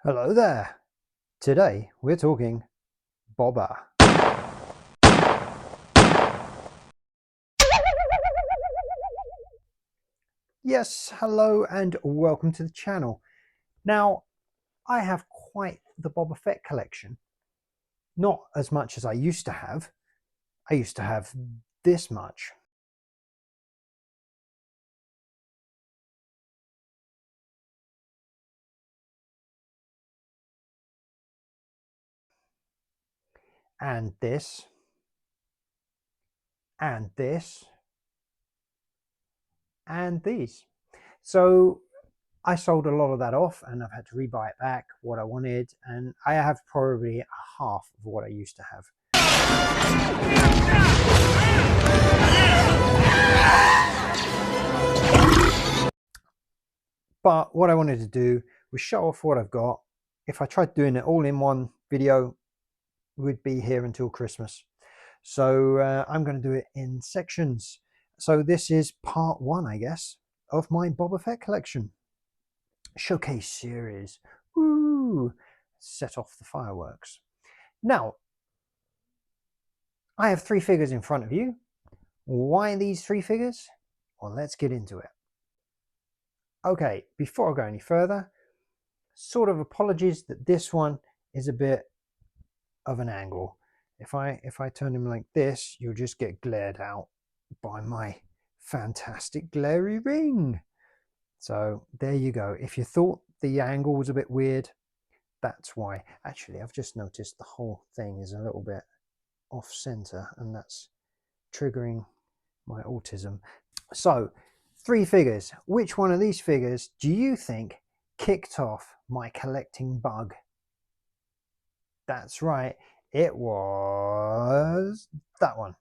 Hello there. Today we're talking Boba. Yes, hello and welcome to the channel. Now, I have quite the Boba Fett collection. Not as much as I used to have. I used to have this much. And this. And this. And these. So I sold a lot of that off and I've had to rebuy it back, what I wanted, and I have probably half of what I used to have. But what I wanted to do was show off what I've got. If I tried doing it all in one video, we'd be here until Christmas. So I'm going to do it in sections. So this is part one, I guess, of my Boba Fett collection. Showcase series. Woo! Set off the fireworks. Now, I have three figures in front of you. Why these three figures? Well, let's get into it. Okay, before I go any further, sort of apologies that this one is a bit of an angle. If I turn him like this, you'll just get glared out by my fantastic glary ring. So there you go. If you thought the angle was a bit weird, that's why. Actually, I've just noticed the whole thing is a little bit off center, and that's triggering my autism. So, three figures. Which one of these figures do you think kicked off my collecting bug? That's right. It was that one.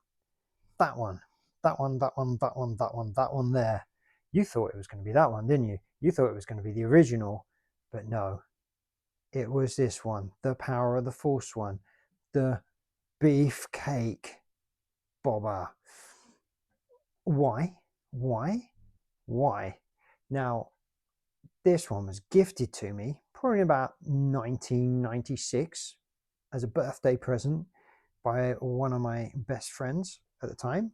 That one. That one, that one, that one, that one, that one there. You thought it was going to be that one, didn't you? You thought it was going to be the original, but no. It was this one, the Power of the Force one, the Beefcake Boba. Why? Why? Why? Now, this one was gifted to me probably about 1996 as a birthday present by one of my best friends at the time.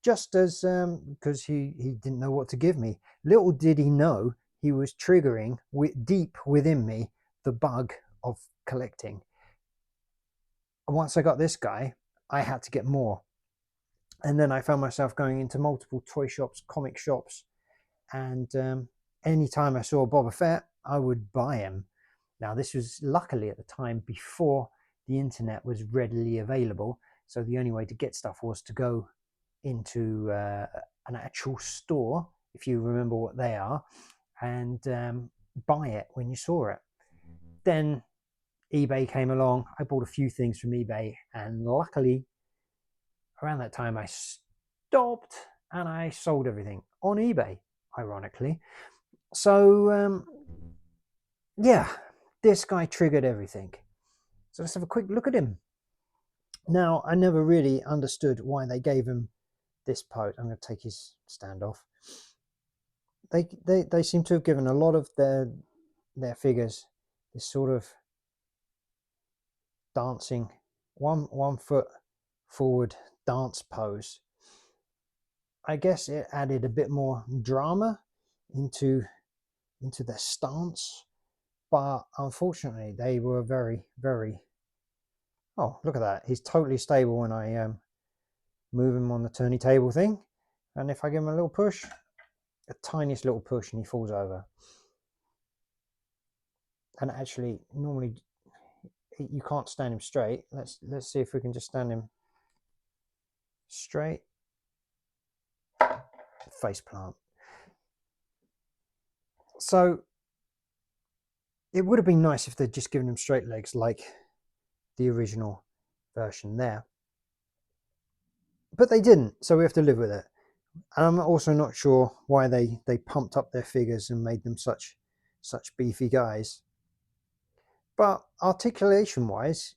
Just as, because he didn't know what to give me. Little did he know he was triggering deep within me the bug of collecting. And once I got this guy, I had to get more. And then I found myself going into multiple toy shops, comic shops, and anytime I saw Boba Fett, I would buy him. Now, this was luckily at the time before the internet was readily available. So the only way to get stuff was to go into an actual store, if you remember what they are, and buy it when you saw it. Then eBay came along. I bought a few things from eBay, and luckily around that time I stopped and I sold everything on eBay, ironically. So yeah, this guy triggered everything. So let's have a quick look at him. Now, I never really understood why they gave him this pose. I'm going to take his stand off. They seem to have given a lot of their figures this sort of dancing, one foot forward dance pose. I guess it added a bit more drama into their stance, but unfortunately they were very, very. Oh, look at that! He's totally stable when I move him on the turny table thing, and if I give him a little push, a tiniest little push, and he falls over. And actually, normally you can't stand him straight. Let's see if we can just stand him straight. Face plant. So it would have been nice if they'd just given him straight legs like the original version there, but they didn't, so we have to live with it. And I'm also not sure why they pumped up their figures and made them such beefy guys. But articulation wise,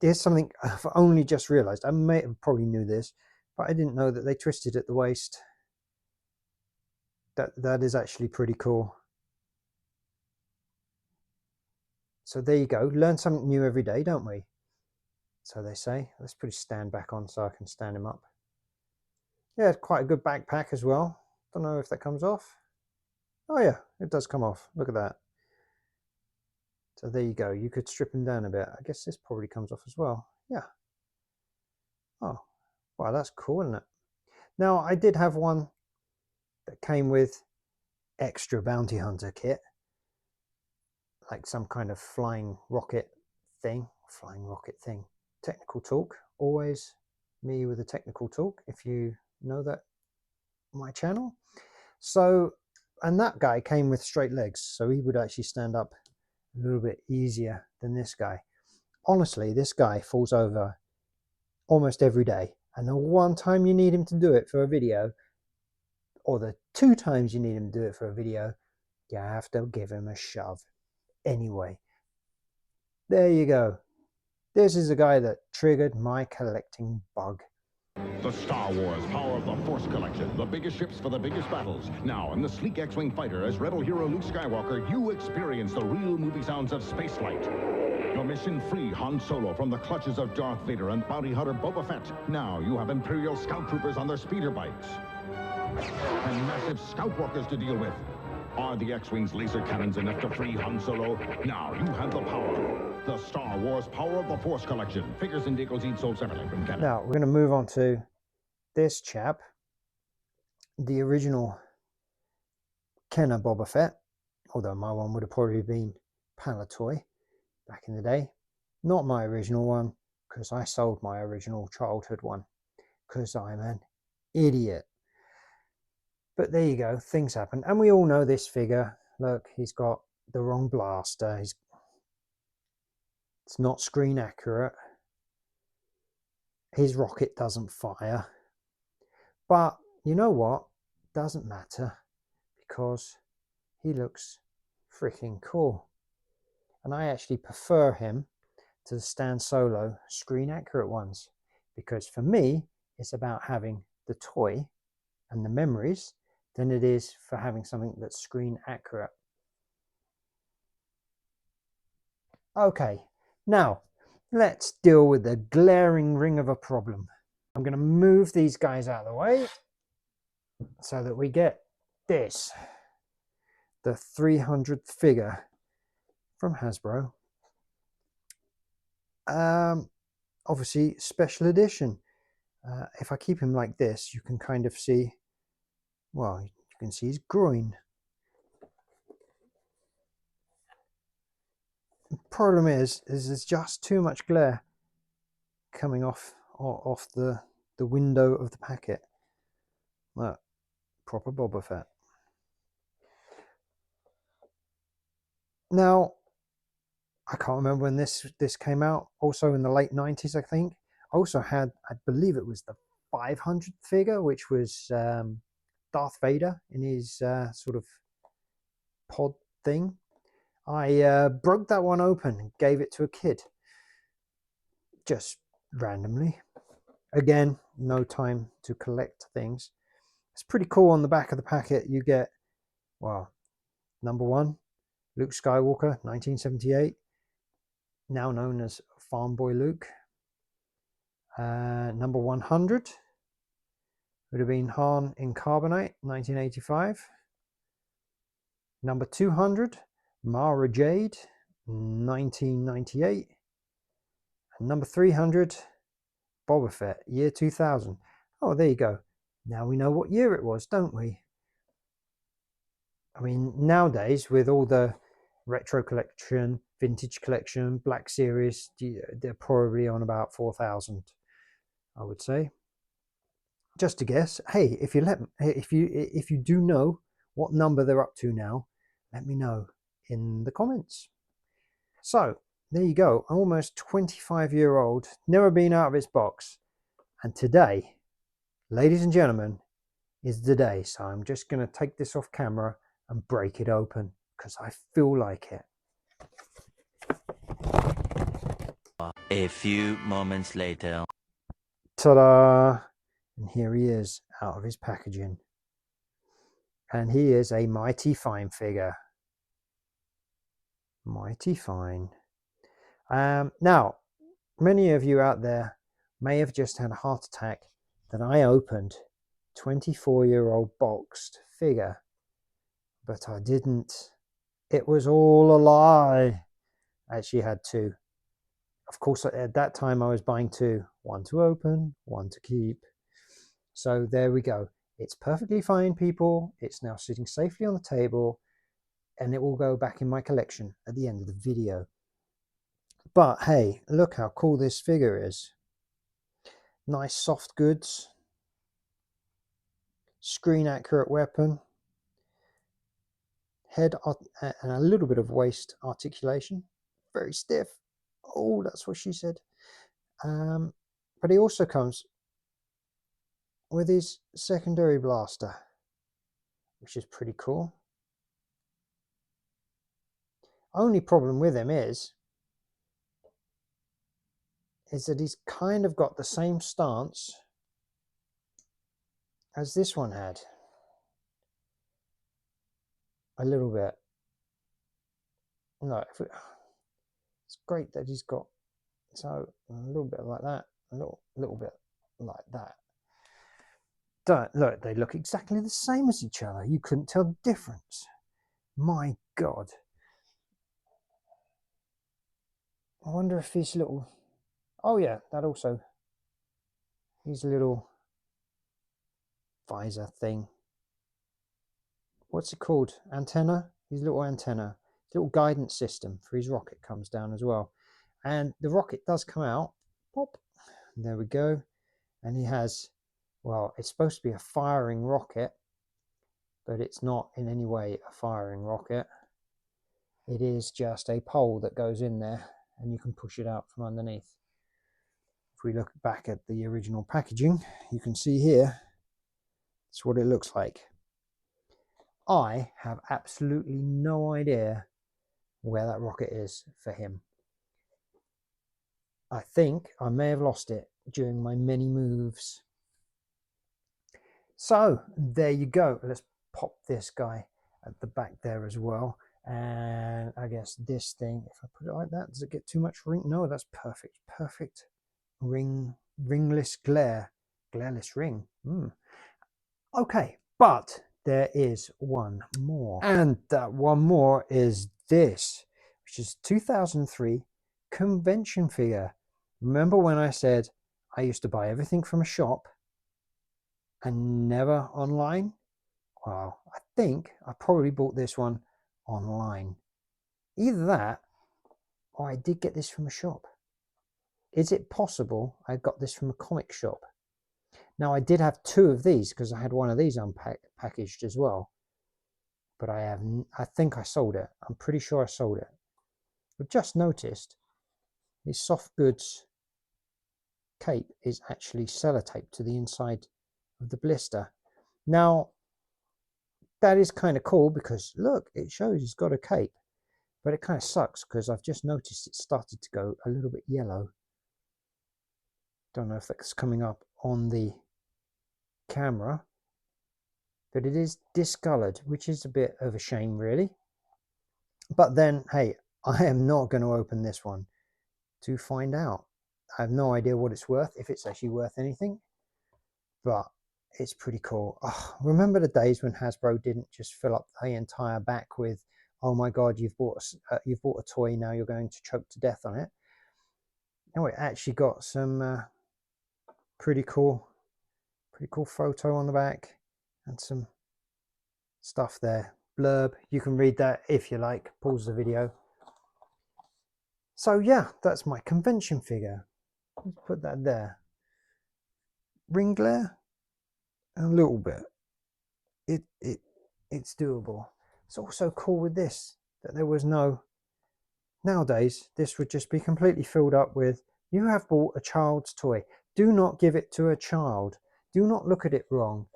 here's something I've only just realized. I may have probably knew this, but I didn't know that they twisted at the waist. That is actually pretty cool. So there you go. Learn something new every day, don't we? So they say. Let's put his stand back on so I can stand him up. Yeah, quite a good backpack as well. Don't know if that comes off. Oh yeah, it does come off. Look at that. So there you go. You could strip him down a bit. I guess this probably comes off as well. Yeah. Oh, wow, that's cool, isn't it? Now, I did have one that came with extra bounty hunter kit, like some kind of flying rocket thing. Technical talk. Always me with a technical talk, if you know that my channel. So, and that guy came with straight legs, so he would actually stand up a little bit easier than this guy. Honestly, this guy falls over almost every day, and the one time you need him to do it for a video, or the 2 times you need him to do it for a video, you have to give him a shove. Anyway, there you go. This is a guy that triggered my collecting bug. The Star Wars Power of the Force Collection. The biggest ships for the biggest battles. Now, in the sleek X-Wing fighter, as Rebel hero Luke Skywalker, you experience the real movie sounds of spaceflight. The mission-free Han Solo from the clutches of Darth Vader and bounty hunter Boba Fett. Now, you have Imperial scout troopers on their speeder bikes. And massive scout walkers to deal with. Are the X-Wing's laser cannons enough to free Han Solo? Now you have the power. The Star Wars Power of the Force Collection. Figures and deals each sold separately from Canada. Now we're going to move on to this chap, the original Kenner Boba Fett, although my one would have probably been Palatoy back in the day. Not my original one, because I sold my original childhood one, because I'm an idiot. But there you go, things happen. And we all know this figure. Look, he's got the wrong blaster. It's not screen accurate. His rocket doesn't fire. But you know what? Doesn't matter, because he looks freaking cool. And I actually prefer him to the stand solo screen accurate ones, because for me, it's about having the toy and the memories than it is for having something that's screen accurate. Okay, now let's deal with the glaring ring of a problem. I'm going to move these guys out of the way so that we get this, the 300th figure from Hasbro. Obviously special edition. If I keep him like this, you can kind of see, well, you can see his groin. Problem is there's just too much glare coming off the window of the packet. Look, proper Boba Fett. Now, I can't remember when this came out. Also in the late 90s, I think. I also had, I believe it was the 500th figure, which was Darth Vader in his sort of pod thing. I broke that one open and gave it to a kid, just randomly. Again, no time to collect things. It's pretty cool. On the back of the packet you get, well, number 1, Luke Skywalker, 1978, now known as Farm Boy Luke. Number 100 would have been Han in Carbonite, 1985. Number 200, Mara Jade, 1998. And number 300, Boba Fett, year 2000. Oh, there you go. Now we know what year it was, don't we? I mean, nowadays, with all the retro collection, vintage collection, Black Series, they're probably on about 4,000, I would say. Just to guess. Hey, if you do know what number they're up to now, let me know in the comments. So there you go, almost 25-year-old, never been out of its box, and today, ladies and gentlemen, is the day. So I'm just going to take this off camera and break it open because I feel like it. A few moments later. Ta-da! And here he is out of his packaging. And he is a mighty fine figure. Mighty fine. Now, many of you out there may have just had a heart attack that I opened 24-year-old boxed figure, but I didn't. It was all a lie. I actually had two. Of course, at that time I was buying two, one to open, one to keep. So there we go. It's perfectly fine, people. It's now sitting safely on the table, and it will go back in my collection at the end of the video. But hey, look how cool this figure is. Nice soft goods, screen accurate weapon, head and a little bit of waist articulation, very stiff. Oh, that's what she said. But he also comes with his secondary blaster, which is pretty cool. Only problem with him is that he's kind of got the same stance as this one had. A little bit. No, it's great that he's got so a little bit like that, a little bit like that. Look, they look exactly the same as each other. You couldn't tell the difference. My God. I wonder if his little... Oh yeah, that also... His little visor thing. What's it called? Antenna? His little antenna. His little guidance system for his rocket comes down as well. And the rocket does come out. Pop. There we go. And he has... Well, it's supposed to be a firing rocket, but it's not in any way a firing rocket. It is just a pole that goes in there and you can push it out from underneath. If we look back at the original packaging, you can see here, it's what it looks like. I have absolutely no idea where that rocket is for him. I think I may have lost it during my many moves. So there you go. Let's pop this guy at the back there as well. And I guess this thing, if I put it like that, does it get too much ring? No, that's perfect. Perfect. Ringless glare. Glareless ring. Okay, but there is one more. And that one more is this, which is 2003 convention figure. Remember when I said I used to buy everything from a shop and never online? Well, I think I probably bought this one online. Either that, or I did get this from a shop. Is it possible I got this from a comic shop? Now, I did have two of these because I had one of these unpackaged as well. But I think I sold it. I'm pretty sure I sold it. I've just noticed this soft goods cape is actually sellotaped to the inside of the blister. Now, that is kind of cool because look, it shows he's got a cape, but it kind of sucks because I've just noticed it started to go a little bit yellow. Don't know if that's coming up on the camera, but it is discolored, which is a bit of a shame really. But then, hey, I am not going to open this one to find out. I have no idea what it's worth, if it's actually worth anything, but it's pretty cool. Oh, remember the days when Hasbro didn't just fill up the entire back with, oh my God, you've bought a toy, now you're going to choke to death on it. Now it actually got some pretty cool photo on the back and some stuff there. Blurb, you can read that if you like. Pause the video. So yeah, that's my convention figure. Let's put that there. Ring glare, a little bit. It's doable. It's also cool with this that there was no. Nowadays, this would just be completely filled up with, you have bought a child's toy. Do not give it to a child. Do not look at it wrong.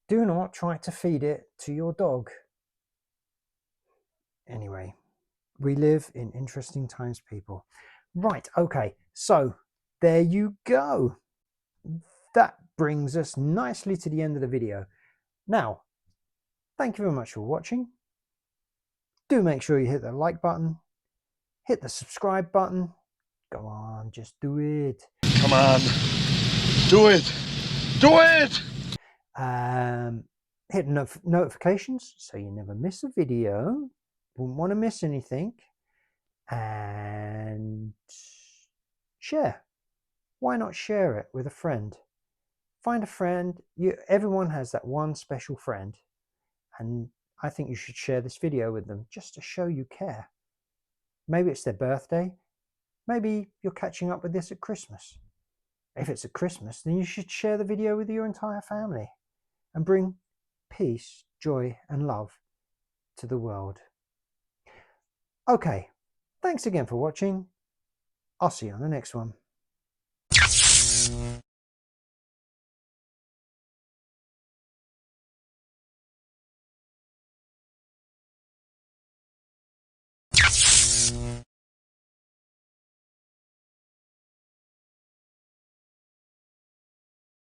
Do not try to feed it to your dog. Anyway, we live in interesting times, people. Right, okay, so there you go. That brings us nicely to the end of the video. Now, thank you very much for watching. do make sure you hit the like button, hit the subscribe button. Go on, just do it. Come on. Do it. Do it! Hit notifications so you never miss a video. Wouldn't want to miss anything. And share. Why not share it with a friend? Find a friend. Everyone has that one special friend. And I think you should share this video with them just to show you care. Maybe it's their birthday. Maybe you're catching up with this at Christmas. If it's at Christmas, then you should share the video with your entire family and bring peace, joy, and love to the world. Okay, thanks again for watching. I'll see you on the next one.